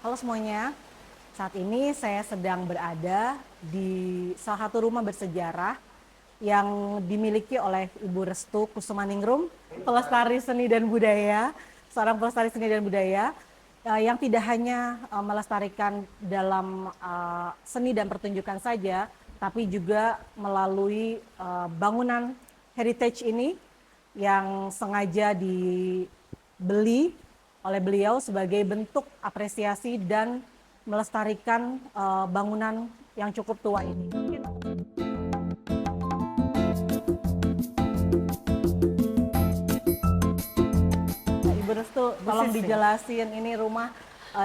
Halo semuanya, saat ini saya sedang berada di salah satu rumah bersejarah yang dimiliki oleh Ibu Restu Kusumaningrum, pelestari seni dan budaya, seorang pelestari seni dan budaya yang tidak hanya melestarikan dalam seni dan pertunjukan saja, tapi juga melalui bangunan heritage ini yang sengaja dibeli oleh beliau sebagai bentuk apresiasi dan melestarikan bangunan yang cukup tua ini. Nah, Ibu Restu, tolong dijelasin ini rumah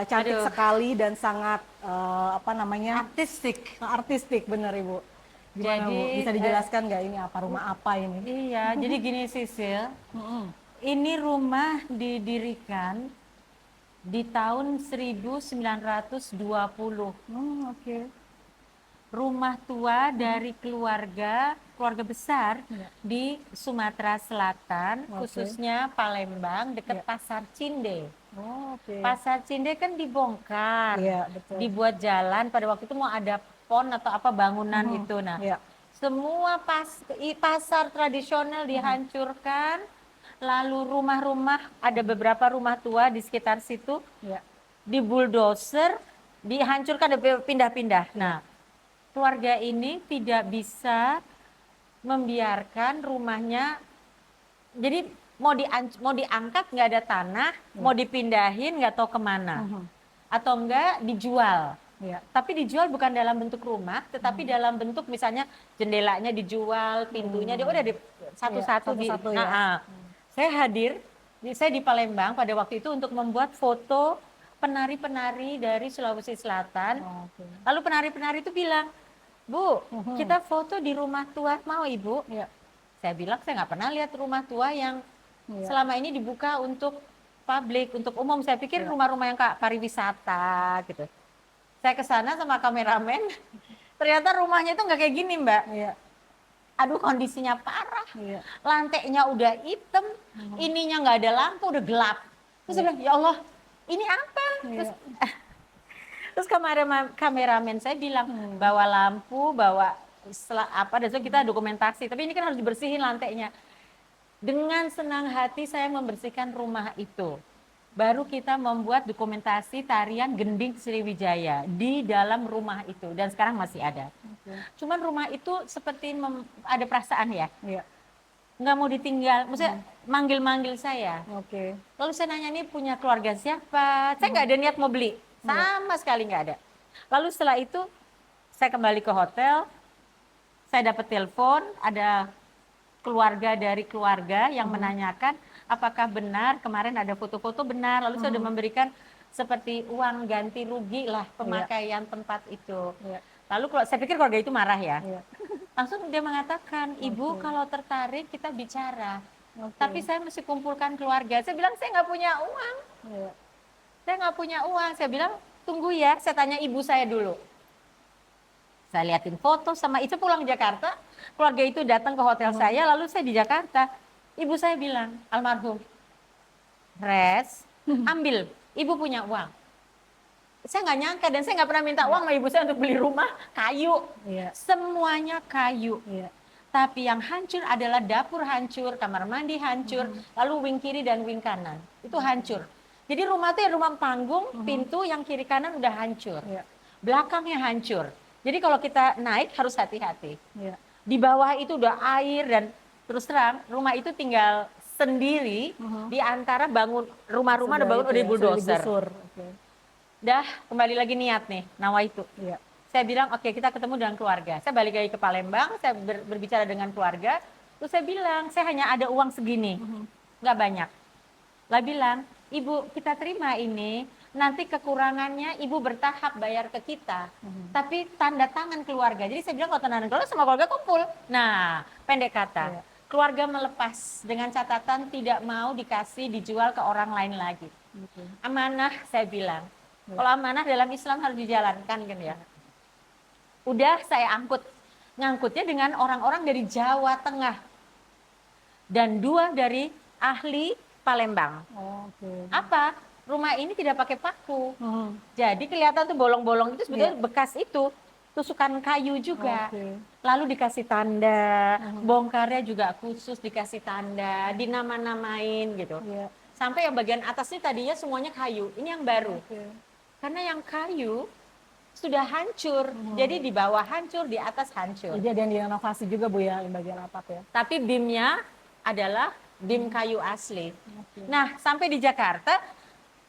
cantik Aduh. sekali dan sangat Artistik. artistik, bener Ibu. Gimana Jadi Bu? Bisa dijelaskan nggak ini apa rumah apa ini? iya, jadi gini Sisil, Mm-mm. ini rumah didirikan di tahun 1920. Oke. Rumah tua dari keluarga besar Iya. di Sumatera Selatan, Oke. khususnya Palembang, dekat Iya. Pasar Cinde. Oke. Pasar Cinde kan dibongkar, Iya, betul. dibuat jalan. Pada waktu itu mau ada pon atau apa bangunan itu. Nah, Iya. semua pasar tradisional dihancurkan. Lalu rumah-rumah, ada beberapa rumah tua di sekitar situ, Iya. di bulldozer, dihancurkan, pindah-pindah. Nah, keluarga ini tidak bisa membiarkan rumahnya, jadi mau diangkat nggak ada tanah, mau dipindahin nggak tahu kemana, atau enggak dijual. Iya. Tapi dijual bukan dalam bentuk rumah, tetapi dalam bentuk misalnya jendelanya dijual, pintunya dia udah satu-satu Iya, satu-satu ya. Saya hadir, saya di Palembang pada waktu itu untuk membuat foto penari-penari dari Sulawesi Selatan. Oke. Lalu penari-penari itu bilang, Bu, kita foto di rumah tua mau Ibu? Iya. Saya bilang saya nggak pernah lihat rumah tua yang Iya. selama ini dibuka untuk publik, untuk umum. Saya pikir rumah-rumah yang kayak pariwisata gitu. Saya ke sana sama kameramen, ternyata rumahnya itu nggak kayak gini Mbak. Iya. Aduh kondisinya parah, Iya. lantainya udah hitam, ininya nggak ada lampu, udah gelap. Terus saya bilang, ya Allah, ini apa? Terus kameramen saya bilang, bawa lampu, bawa dan so kita dokumentasi. Tapi ini kan harus dibersihin lantainya. Dengan senang hati saya membersihkan rumah itu. Baru kita membuat dokumentasi tarian Gending Sriwijaya di dalam rumah itu. Dan sekarang masih ada. Cuman rumah itu seperti ada perasaan ya. Iya. Nggak mau ditinggal, maksudnya manggil-manggil saya. Oke. Lalu saya nanya, ini punya keluarga siapa? Saya nggak ada niat mau beli. Sama sekali nggak ada. Lalu setelah itu saya kembali ke hotel, saya dapat telepon, ada keluarga dari keluarga yang menanyakan apakah benar kemarin ada foto-foto benar. Lalu saya sudah memberikan seperti uang ganti rugi lah pemakaian tempat itu. Iya. Lalu saya pikir keluarga itu marah ya. Iya. Langsung dia mengatakan, Ibu kalau tertarik kita bicara. Tapi saya mesti kumpulkan keluarga. Saya bilang saya nggak punya uang. Iya. Saya nggak punya uang. Saya bilang tunggu ya, saya tanya ibu saya dulu. Saya liatin foto sama itu pulang Jakarta. Keluarga itu datang ke hotel saya, lalu saya di Jakarta. Ibu saya bilang, almarhum, Res, ambil, ibu punya uang. Saya nggak nyangka dan saya nggak pernah minta uang sama ibu saya untuk beli rumah kayu. Iya. Semuanya kayu. Iya. Tapi yang hancur adalah dapur hancur, kamar mandi hancur, lalu wing kiri dan wing kanan. Itu hancur. Jadi rumah itu ya rumah panggung, pintu yang kiri kanan udah hancur. Iya. Belakangnya hancur. Jadi kalau kita naik harus hati-hati. Iya. Di bawah itu udah air dan terus terang rumah itu tinggal sendiri di antara bangun rumah-rumah udah bangun udah bulldozer. Oke. Dah kembali lagi niat nih, nawa itu. Iya. Saya bilang oke, kita ketemu dengan keluarga. Saya balik lagi ke Palembang, saya berbicara dengan keluarga. Terus saya bilang saya hanya ada uang segini, nggak banyak. Lah bilang, Ibu kita terima ini, nanti kekurangannya Ibu bertahap bayar ke kita. Tapi tanda tangan keluarga. Jadi saya bilang kalau tanda tangan keluarga sama keluarga kumpul. Nah, pendek kata, keluarga melepas dengan catatan tidak mau dikasih dijual ke orang lain lagi. Amanah saya bilang. Kalau amanah dalam Islam harus dijalankan kan ya. Udah saya ngangkutnya dengan orang-orang dari Jawa Tengah. Dan 2 dari ahli Palembang. Oke. Apa? rumah ini tidak pakai paku. Mhm. Jadi kelihatan tuh bolong-bolong itu sebetulnya Iya. bekas itu tusukan kayu juga. Oke. Lalu dikasih tanda, Mhm. bongkarnya juga khusus dikasih tanda, dinama-namain gitu. Iya. Sampai yang bagian atas ini tadinya semuanya kayu, ini yang baru. Oke. Karena yang kayu sudah hancur, Mhm. jadi di bawah hancur, di atas hancur. Jadi ada yang direnovasi juga Bu ya, di bagian atap ya. Tapi BIM-nya adalah BIM kayu asli. Oke. Nah, sampai di Jakarta,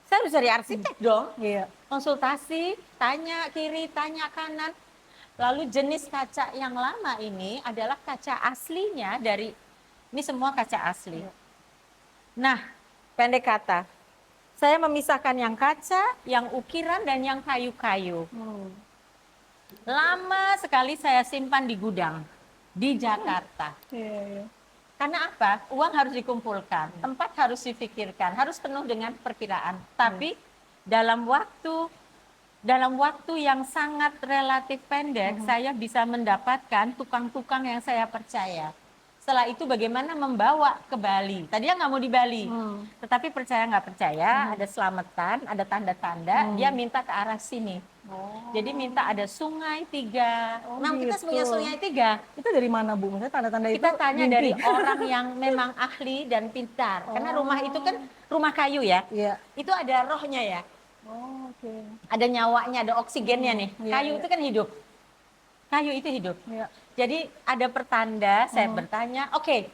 saya harus cari arsitek dong. Iya. Konsultasi, tanya kiri, tanya kanan. Lalu jenis kaca yang lama ini adalah kaca aslinya dari, ini semua kaca asli. Iya. Nah, pendek kata, saya memisahkan yang kaca, yang ukiran, dan yang kayu-kayu. Hmm. Lama sekali saya simpan di gudang di Jakarta. Iya, iya. Karena apa? Uang harus dikumpulkan, tempat harus difikirkan, harus penuh dengan perkiraan. Tapi dalam waktu yang sangat relatif pendek, saya bisa mendapatkan tukang-tukang yang saya percaya. Setelah itu bagaimana membawa ke Bali. Tadinya nggak mau di Bali, tetapi percaya nggak percaya, ada selamatan, ada tanda-tanda, dia minta ke arah sini. Oh. Jadi minta ada sungai 3. Oh, Memang kita gitu. punya sungai 3. Itu dari mana Bu? Maksudnya tanda-tanda itu Kita tanya mimpi? dari orang yang memang ahli dan pintar. Karena rumah itu kan rumah kayu ya. Iya. Itu ada rohnya ya. Oh, oke. Ada nyawanya, ada oksigennya nih. Iya, Kayu iya. itu kan hidup. Kayu itu hidup. Iya. Jadi ada pertanda, saya bertanya, oke,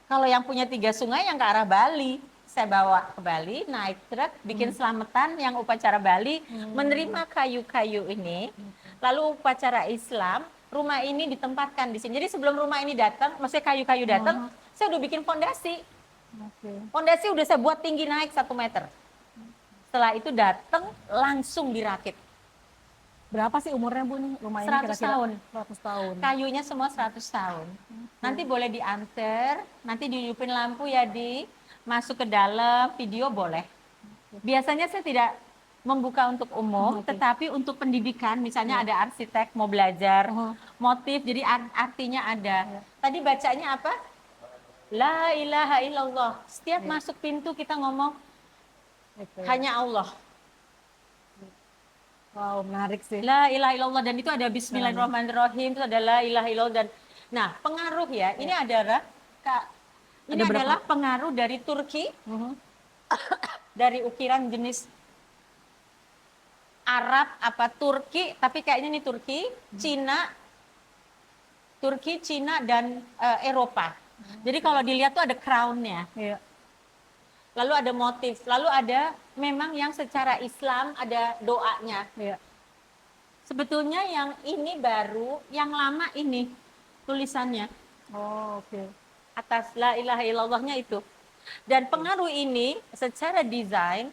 kalau yang punya 3 sungai yang ke arah Bali, saya bawa ke Bali, naik truk, bikin selamatan yang upacara Bali, menerima kayu-kayu ini, lalu upacara Islam, rumah ini ditempatkan di sini. Jadi sebelum rumah ini datang, maksudnya kayu-kayu datang, saya udah bikin fondasi. Oke. Fondasi udah saya buat tinggi naik 1 meter. Setelah itu datang, langsung dirakit. Berapa sih umurnya Bu nih rumah ini 100 kira-kira? tahun. 100 tahun. Kayunya semua 100 tahun. Nanti boleh diantar, nanti dihidupin lampu ya masuk ke dalam, video boleh. Biasanya saya tidak membuka untuk umum, tetapi untuk pendidikan, misalnya ada arsitek mau belajar, motif, jadi artinya ada. Tadi bacanya apa? La ilaha illallah. Setiap masuk pintu kita ngomong, Oke. hanya Allah. Wow, menarik sih. La ilaha illallah, dan itu ada bismillahirrahmanirrahim, itu ada la ilaha illallah. Dan nah, pengaruh ya, ini adalah ini Ada berapa? adalah pengaruh dari Turki, dari ukiran jenis Arab apa Turki, tapi kayaknya ini Turki, Cina dan Eropa. Jadi kalau dilihat tuh ada crown-nya. Iya. Lalu ada motif, lalu ada memang yang secara Islam ada doanya. Iya. Sebetulnya yang ini baru, yang lama ini tulisannya Oh, oke. atas la ilaha illallahnya itu. Dan pengaruh ini secara desain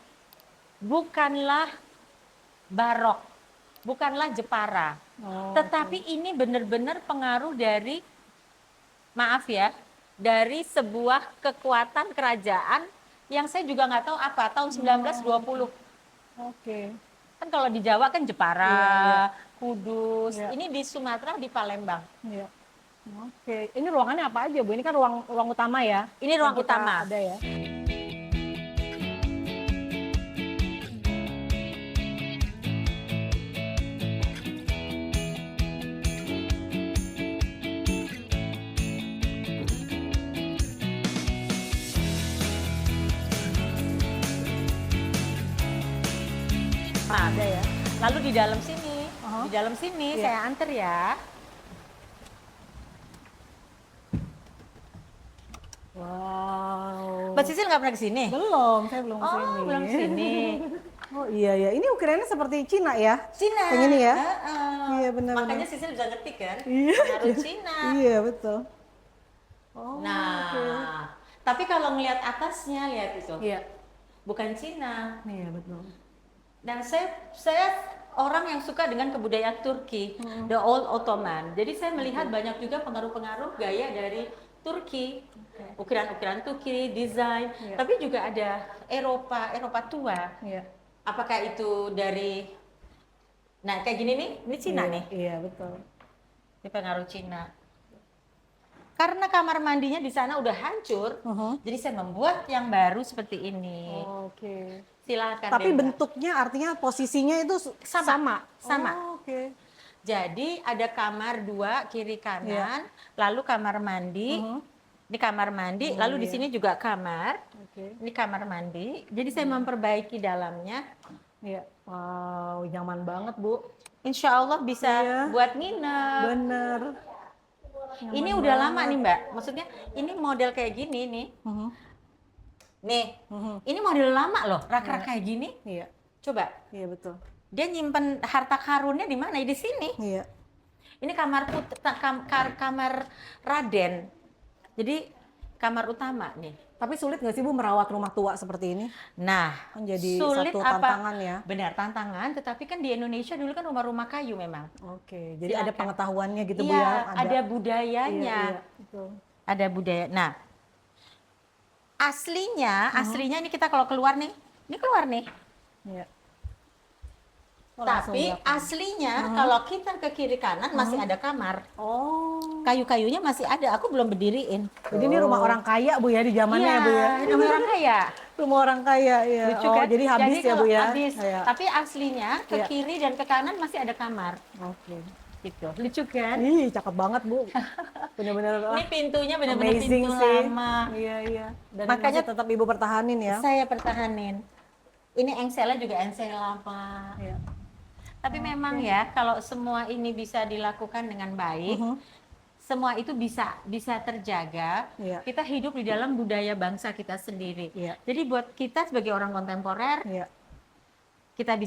bukanlah barok, bukanlah Jepara. Oh, Tetapi ini benar-benar pengaruh dari, maaf ya, dari sebuah kekuatan kerajaan yang saya juga nggak tahu apa, tahun 1920. oke. Kan kalau di Jawa kan Jepara, Iya. Kudus, Iya. ini di Sumatera, di Palembang. Iya. Oke. Ini ruangannya apa aja Bu? Ini kan ruang utama ya? Ini ruang Yang kita utama. Ada ya? Ada ya. Lalu di dalam sini, Uh-huh. Iya. saya anter ya. Wow. Mbak Sisil nggak pernah kesini? Belum, saya belum Oh, kesini. belum kesini. Oh iya ya, ini ukirannya seperti Cina ya? Cina. Yang ini ya? Heeh. Iya, benar, Makanya Sisil bisa ngetik kan? Iya. Pengaruh Cina. Iya betul. Oh, Nah, oke. tapi kalau ngelihat atasnya, lihat itu. Iya. Bukan Cina. Iya betul. Dan saya orang yang suka dengan kebudayaan Turki, the old Ottoman. Jadi saya melihat banyak juga pengaruh-pengaruh gaya dari Turki, ukiran-ukiran Turki, desain, Iya. tapi juga ada Eropa tua. Iya. Apakah itu dari, nah kayak gini nih, ini Cina Iya, nih, Iya betul. ini pengaruh Cina. Karena kamar mandinya di sana udah hancur, jadi saya membuat yang baru seperti ini. Oke. Silakan. Tapi deh, Mbak. bentuknya artinya posisinya itu sama. Sama. Oh, oke. Jadi ada kamar dua kiri Iya. kanan, lalu kamar mandi. Ini kamar mandi, lalu di iya. sini juga kamar. Oke. Ini kamar mandi. Jadi saya memperbaiki dalamnya. Iya. Wow, nyaman banget, Bu. Insya Allah bisa Iya. buat nginep. Bener. Ini Nyaman udah lama banget. nih Mbak. Maksudnya ini model kayak gini nih. Mhm. Nih, ini model lama loh, rak-rak kayak gini. Iya. Coba, Iya, betul. dia nyimpen harta karunnya di mana? Di sini. Iya. Ini kamar Raden. Jadi kamar utama nih. Tapi sulit nggak sih Bu merawat rumah tua seperti ini? Nah, Kan jadi sulit satu apa? tantangan ya. Benar, tantangan. Tetapi kan di Indonesia dulu kan rumah-rumah kayu memang. Oke, jadi ada Silakan. pengetahuannya gitu Bu Iya, ya. ada budayanya. Iya, betul. Ada budaya. Nah, aslinya ini kita kalau keluar nih, ini keluar nih. Iya. Oh, langsung Tapi belakang. aslinya kalau kita ke kiri kanan masih ada kamar. Oh, Kayu-kayunya masih ada. Aku belum berdiriin. jadi ini rumah orang kaya Bu ya di zamannya Iya, ya Bu ya. rumah orang kaya. Rumah orang kaya ya. Lucu Oh, kan? jadi habis ya kalau Bu ya. habis. Iya. Tapi aslinya ke Iya. kiri dan ke kanan masih ada kamar. Oke. Gitu. Lucu kan? Ih, cakep banget Bu. Bener-bener Ini pintunya benar-benar amazing pintu sih. lama. Iya, iya. Dan Makanya masih tetap Ibu pertahanin ya. Saya pertahanin. Ini engselnya juga engsel lama. Iya. Tapi memang ya kalau semua ini bisa dilakukan dengan baik, semua itu bisa terjaga. Iya. Kita hidup di dalam budaya bangsa kita sendiri. Iya. Jadi buat kita sebagai orang kontemporer, Iya. kita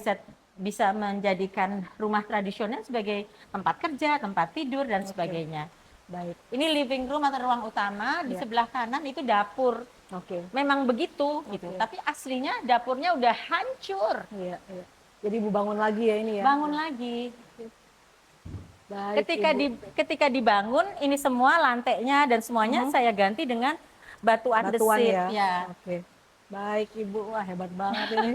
bisa menjadikan rumah tradisional sebagai tempat kerja, tempat tidur dan sebagainya. Baik. Ini living room atau ruang utama, di Iya. sebelah kanan itu dapur. Oke. Memang begitu gitu. Oke. Tapi aslinya dapurnya udah hancur. Iya, iya. Jadi Ibu bangun lagi ya ini ya. Bangun lagi. Baik, Ibu. Ketika dibangun ini semua lantainya dan semuanya saya ganti dengan batu Batuan andesit. ya. Ya. Oke. Baik Ibu, wah hebat banget ini.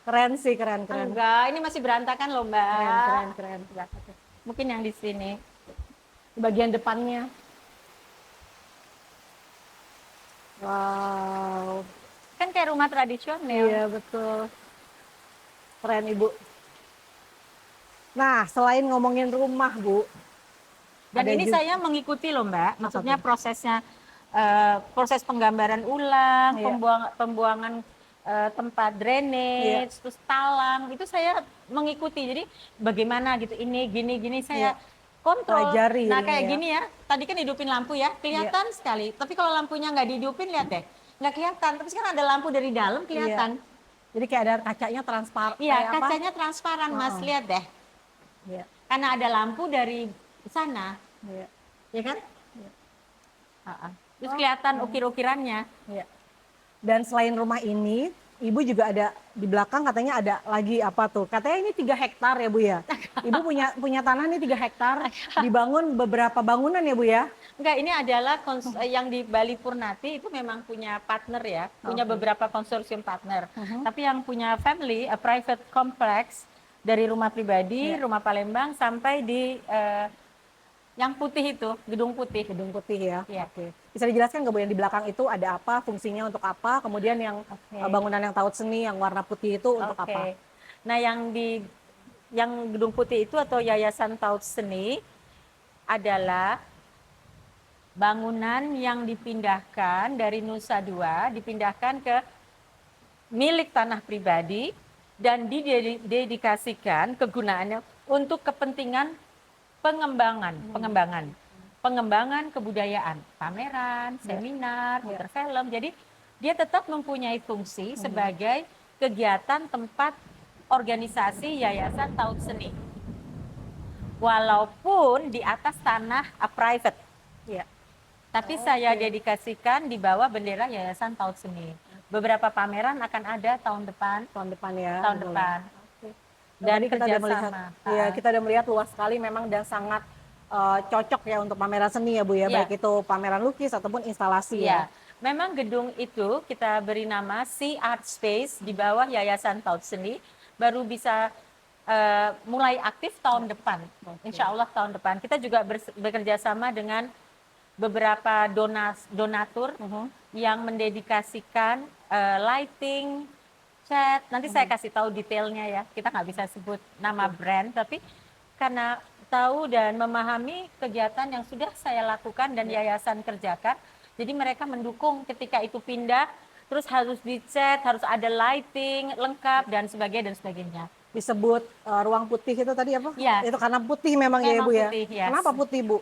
Keren sih, keren. Enggak, ini masih berantakan loh Mbak. Keren. Mungkin yang di sini. Bagian depannya. Wow. Kan kayak rumah tradisional. Iya betul. Keren Ibu. Nah, selain ngomongin rumah Bu, Dan ada ini juga- saya mengikuti loh Mbak. Maksudnya tuh? prosesnya, proses penggambaran ulang, Iya. pembuangan tempat drainage, terus talang, itu saya mengikuti. Jadi bagaimana gitu, ini gini saya kontrol. Pelajari Nah ini kayak ya. gini ya, tadi kan hidupin lampu ya, kelihatan sekali. Tapi kalau lampunya nggak dihidupin, lihat deh, nggak kelihatan. Tapi sekarang ada lampu dari dalam kelihatan. Jadi kayak ada kacanya transparan. Iya, kayak apa? kacanya transparan Mas, lihat deh. Iya. Karena ada lampu dari sana, Iya. ya kan? Terus kelihatan ukir-ukirannya. Iya. Dan selain rumah ini, Ibu juga ada di belakang katanya ada lagi apa tuh? Katanya ini 3 hektar ya Bu ya. Ibu punya tanah nih 3 hektar, dibangun beberapa bangunan ya Bu ya. Enggak, ini adalah yang di Bali Purnati itu memang punya partner ya, punya beberapa konsorsium partner. Tapi yang punya family, a private complex dari rumah pribadi, rumah Palembang sampai di yang putih itu, gedung putih. Gedung putih ya. Iya. Oke. Bisa dijelaskan nggak Bu yang di belakang itu ada apa, fungsinya untuk apa? Kemudian yang bangunan yang taut seni yang warna putih itu untuk Oke. apa? Nah, yang gedung putih itu atau Yayasan Taut Seni adalah bangunan yang dipindahkan dari Nusa Dua, dipindahkan ke milik tanah pribadi dan didedikasikan kegunaannya untuk kepentingan pengembangan kebudayaan, pameran, seminar, putar film. Jadi dia tetap mempunyai fungsi sebagai kegiatan tempat organisasi Yayasan Taut Seni. Walaupun di atas tanah private. Iya. Tapi saya dedikasikan di bawah bendera Yayasan Taut Seni. Beberapa pameran akan ada tahun depan. Tahun depan ya. Tahun boleh. depan. Dan Dan kita udah melihat, kerjasama. ya kita udah melihat luas sekali memang dan sangat cocok ya untuk pameran seni ya Bu ya, Iya. baik itu pameran lukis ataupun instalasi ya. Iya. Memang gedung itu kita beri nama Sea Art Space di bawah Yayasan Taut Seni, baru bisa mulai aktif tahun depan. Insya Allah tahun depan. Kita juga bekerja sama dengan beberapa donatur yang mendedikasikan lighting, cat. Nanti saya kasih tahu detailnya ya. Kita nggak bisa sebut nama brand, tapi karena tahu dan memahami kegiatan yang sudah saya lakukan dan yayasan kerjakan, jadi mereka mendukung ketika itu pindah, terus harus dicat, harus ada lighting lengkap dan sebagainya. Disebut ruang putih itu tadi apa? Ya. Itu karena putih memang ya Memang Ibu ya? putih, yes. Kenapa putih Bu?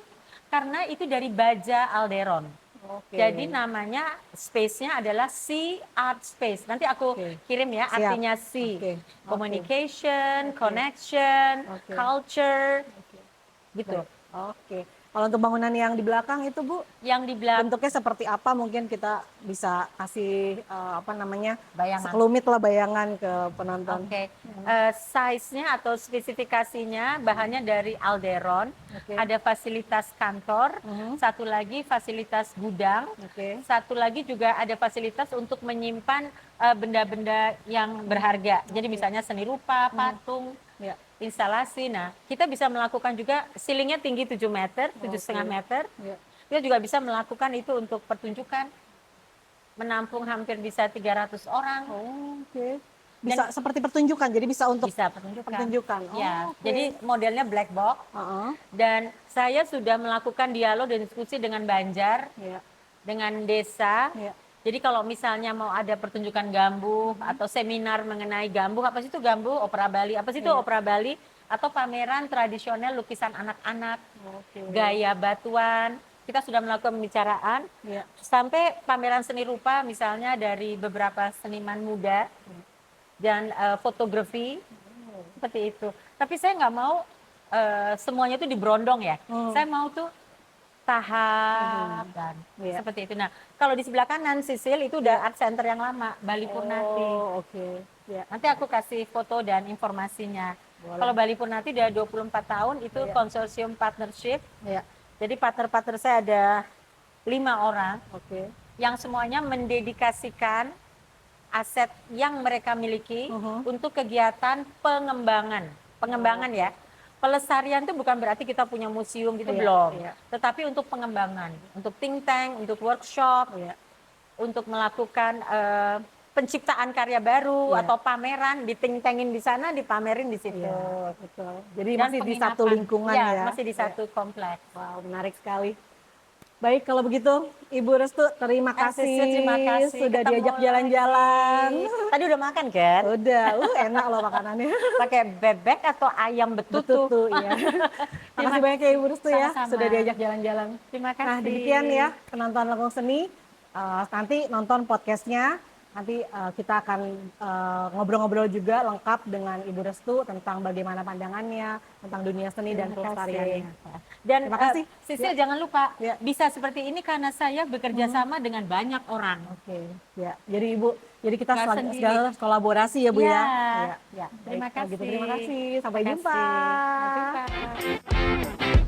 Karena itu dari baja Alderon. Oke. Jadi namanya space-nya adalah Sea Art Space. Nanti aku kirim ya, Siap. artinya sea. Oke. Communication, connection, culture, gitu. Oke. Kalau untuk bangunan yang di belakang itu Bu, Yang di belakang bentuknya seperti apa mungkin kita bisa kasih bayangan. sekelumit lah bayangan ke penonton. Oke, size-nya atau spesifikasinya bahannya dari Alderon, ada fasilitas kantor, satu lagi fasilitas gudang, satu lagi juga ada fasilitas untuk menyimpan benda-benda yang berharga. Jadi misalnya seni rupa, patung, instalasi. Nah, kita bisa melakukan juga ceilingnya tinggi 7 meter, 7,5 meter. Kita juga bisa melakukan itu untuk pertunjukan, menampung hampir bisa 300 orang. Oke. Bisa seperti pertunjukan, jadi bisa untuk Bisa pertunjukan. Ya, oke. jadi modelnya black box. Dan saya sudah melakukan dialog dan diskusi dengan Banjar, dengan desa. Jadi kalau misalnya mau ada pertunjukan gambuh atau seminar mengenai gambuh, apa sih itu gambuh, opera Bali, apa sih itu opera Bali, atau pameran tradisional lukisan anak-anak, gaya batuan, kita sudah melakukan pembicaraan, sampai pameran seni rupa misalnya dari beberapa seniman muda, dan fotografi, seperti itu. Tapi saya nggak mau semuanya itu diberondong ya, saya mau tuh tahap dan seperti itu. Nah, kalau di sebelah kanan Sisil itu udah art center yang lama, Bali Purnati. Nanti aku kasih foto dan informasinya. Kalau Bali Purnati udah 24 tahun itu konsorsium partnership. Jadi partner-partner saya ada 5 orang yang semuanya mendedikasikan aset yang mereka miliki untuk kegiatan pengembangan ya. Pelestarian itu bukan berarti kita punya museum gitu, belum. Tetapi untuk pengembangan, untuk think tank, untuk workshop, untuk melakukan penciptaan karya baru atau pameran, di think tankin di sana, dipamerin di situ. Betul. Jadi Dan masih di penginapan. satu lingkungan ya? Masih di satu kompleks. Wow, menarik sekali. Baik, kalau begitu Ibu Restu terima kasih, Terima kasih. sudah Ketemu diajak jalan-jalan. Tadi udah makan kan? Udah, enak loh makanannya. Pakai bebek atau ayam betutu? Betul ya. Terima kasih banyak ya Ibu Restu ya, Sama-sama. sudah diajak jalan-jalan. Terima kasih. Nah demikian ya penonton Lengkung Seni, nanti nonton podcastnya, nanti kita akan ngobrol-ngobrol juga lengkap dengan Ibu Restu tentang bagaimana pandangannya tentang dunia seni dan pelestariannya. Dan Terima kasih. Sisil jangan lupa, bisa seperti ini karena saya bekerja sama dengan banyak orang. Jadi Ibu, jadi kita Nggak sendiri. segala kolaborasi ya Bu ya. Ya. Terima Baik, kalau gitu, kasih. terima kasih. Sampai Terima jumpa. kasih. Sampai jumpa.